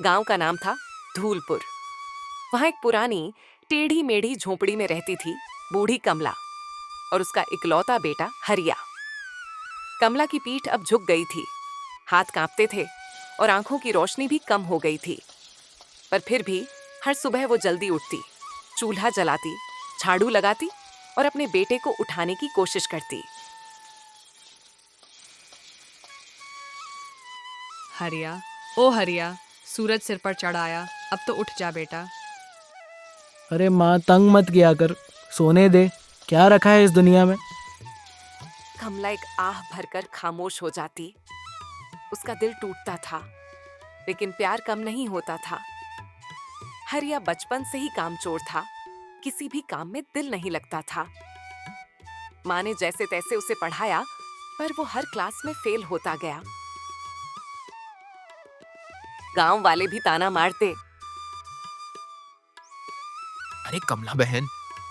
गांव का नाम था धूलपुर। वहां एक पुरानी टेढ़ी मेढ़ी झोपड़ी में रहती थी बूढ़ी कमला और उसका इकलौता बेटा हरिया। कमला की पीठ अब झुक गई थी, हाथ कांपते थे और आंखों की रोशनी भी कम हो गई थी। पर फिर भी हर सुबह वो जल्दी उठती, चूल्हा जलाती, झाड़ू लगाती और अपने बेटे को उठाने की कोशिश करती। हरिया, ओ हरिया, सूरज सिर पर चढ़ आया, अब तो उठ जा बेटा। अरे माँ, तंग मत किया कर, सोने दे। क्या रखा है इस दुनिया में? कमला एक आह भरकर खामोश हो जाती। उसका दिल टूटता था, लेकिन प्यार कम नहीं होता था। हरिया बचपन से ही कामचोर था, किसी भी काम में दिल नहीं लगता था। माँ ने जैसे तैसे उसे पढ़ाया, पर वो हर क्लास में फेल होता गया। गांव वाले भी ताना मारते। अरे कमला बहन,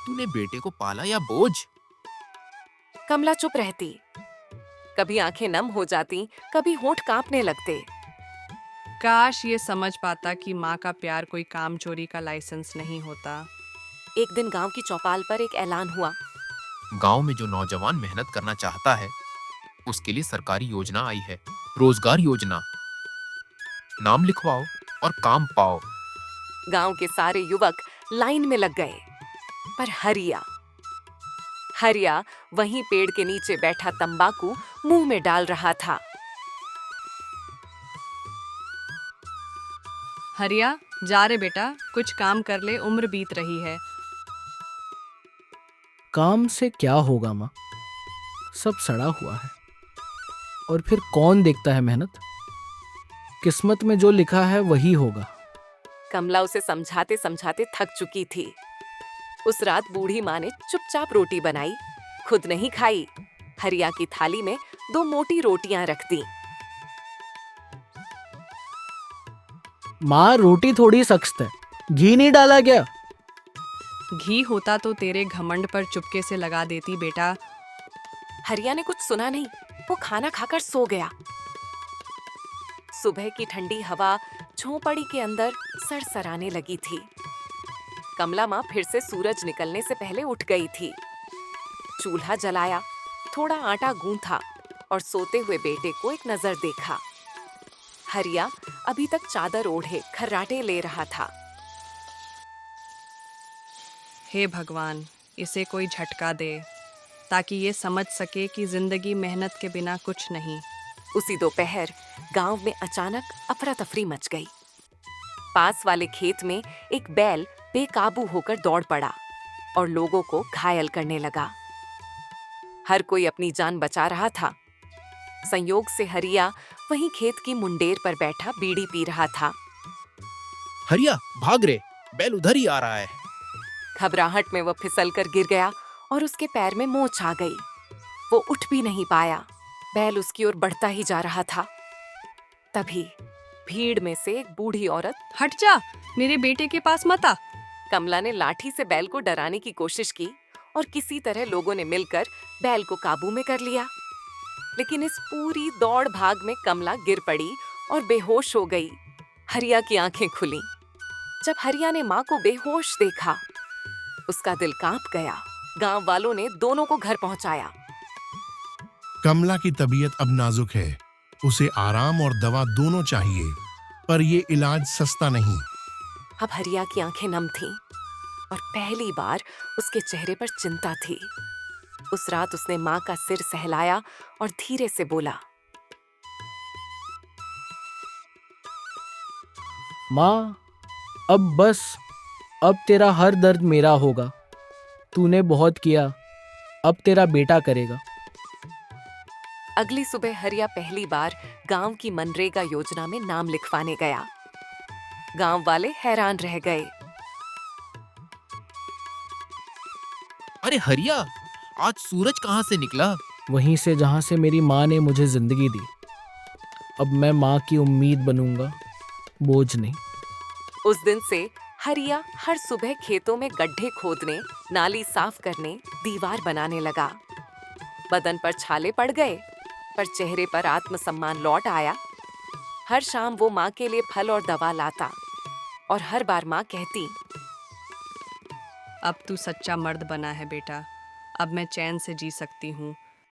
तूने बेटे को पाला या बोझ? कमला चुप रहती, कभी आंखें नम हो जाती, कभी होंठ कांपने लगते। काश ये समझ पाता कि माँ का प्यार कोई काम चोरी का लाइसेंस नहीं होता। एक दिन गांव की चौपाल पर एक ऐलान हुआ। गांव में जो नौजवान मेहनत करना चाहता है, उसके लिए सरकारी योजना आई है, रोजगार योजना। नाम लिखवाओ और काम पाओ। गांव के सारे युवक लाइन में लग गए, पर हरिया वहीं पेड़ के नीचे बैठा तंबाकू मुंह में डाल रहा था। हरिया, जा रे बेटा, कुछ काम कर ले, उम्र बीत रही है। काम से क्या होगा माँ? सब सड़ा हुआ है। और फिर कौन देखता है मेहनत? किस्मत में जो लिखा है वही होगा। कमला उसे समझाते समझाते थक चुकी थी। उस रात बूढ़ी माँ ने चुपचाप रोटी बनाई, खुद नहीं खाई। हरिया की थाली में 2 मोटी रोटियां रख दी। माँ, रोटी थोड़ी सख्त है, घी नहीं डाला क्या? घी होता तो तेरे घमंड पर चुपके से लगा देती बेटा। हरिया ने कुछ सुना नहीं, वो खाना खाकर सो गया। सुबह की ठंडी हवा झोंपड़ी के अंदर सरसराने लगी थी। कमला माँ फिर से सूरज निकलने से पहले उठ गई थी। चूल्हा जलाया, थोड़ा आटा गूंथा और सोते हुए बेटे को एक नजर देखा। हरिया अभी तक चादर ओढ़े खर्राटे ले रहा था। हे भगवान, इसे कोई झटका दे ताकि ये समझ सके कि जिंदगी मेहनत के बिना कुछ नहीं। उसी दोपहर गांव में अचानक अफरा तफरी मच गई। पास वाले खेत में एक बैल बेकाबू होकर दौड़ पड़ा और लोगों को घायल करने लगा। हर कोई अपनी जान बचा रहा था। संयोग से हरिया वहीं खेत की मुंडेर पर बैठा बीड़ी पी रहा था। हरिया, भाग रे, बैल उधर ही आ रहा है। घबराहट में वह फिसलकर गिर गया और उसके पैर में मोच आ गई। वो उठ भी नहीं पाया। बैल उसकी ओर बढ़ता ही जा रहा था। तभी भीड़ में से एक बूढ़ी औरत, हट जा, मेरे बेटे के पास मत आ। कमला ने लाठी से बैल को डराने की कोशिश की और किसी तरह लोगों ने मिलकर बैल को काबू में कर लिया। लेकिन इस पूरी दौड़ भाग में कमला गिर पड़ी और बेहोश हो गई। हरिया की आंखें खुली। जब हरिया ने माँ को बेहोश देखा, उसका दिल कांप गया। गांव वालों ने दोनों को घर पहुंचाया। कमला की तबीयत अब नाजुक है, उसे आराम और दवा दोनों चाहिए, पर ये इलाज सस्ता नहीं। अब हरिया की आंखें नम थीं और पहली बार उसके चेहरे पर चिंता थी। उस रात उसने माँ का सिर सहलाया और धीरे से बोला, माँ, अब बस, अब तेरा हर दर्द मेरा होगा। तूने बहुत किया, अब तेरा बेटा करेगा। अगली सुबह हरिया पहली बार गांव की मनरेगा योजना में नाम लिखवाने गया। गांव वाले हैरान रह गए। अरे हरिया, आज सूरज कहाँ से निकला? वहीं से जहाँ से मेरी माँ ने मुझे जिंदगी दी। अब मैं माँ की उम्मीद बनूंगा, बोझ नहीं। उस दिन से हरिया हर सुबह खेतों में गड्ढे खोदने, नाली साफ करने, दीवार बनाने लगा। बदन पर छाले पड़ गए, पर चेहरे पर आत्मसम्मान लौट आया। हर शाम वो माँ के लिए फल और दवा लाता और हर बार माँ कहती, अब तू सच्चा मर्द बना है बेटा, अब मैं चैन से जी सकती हूँ।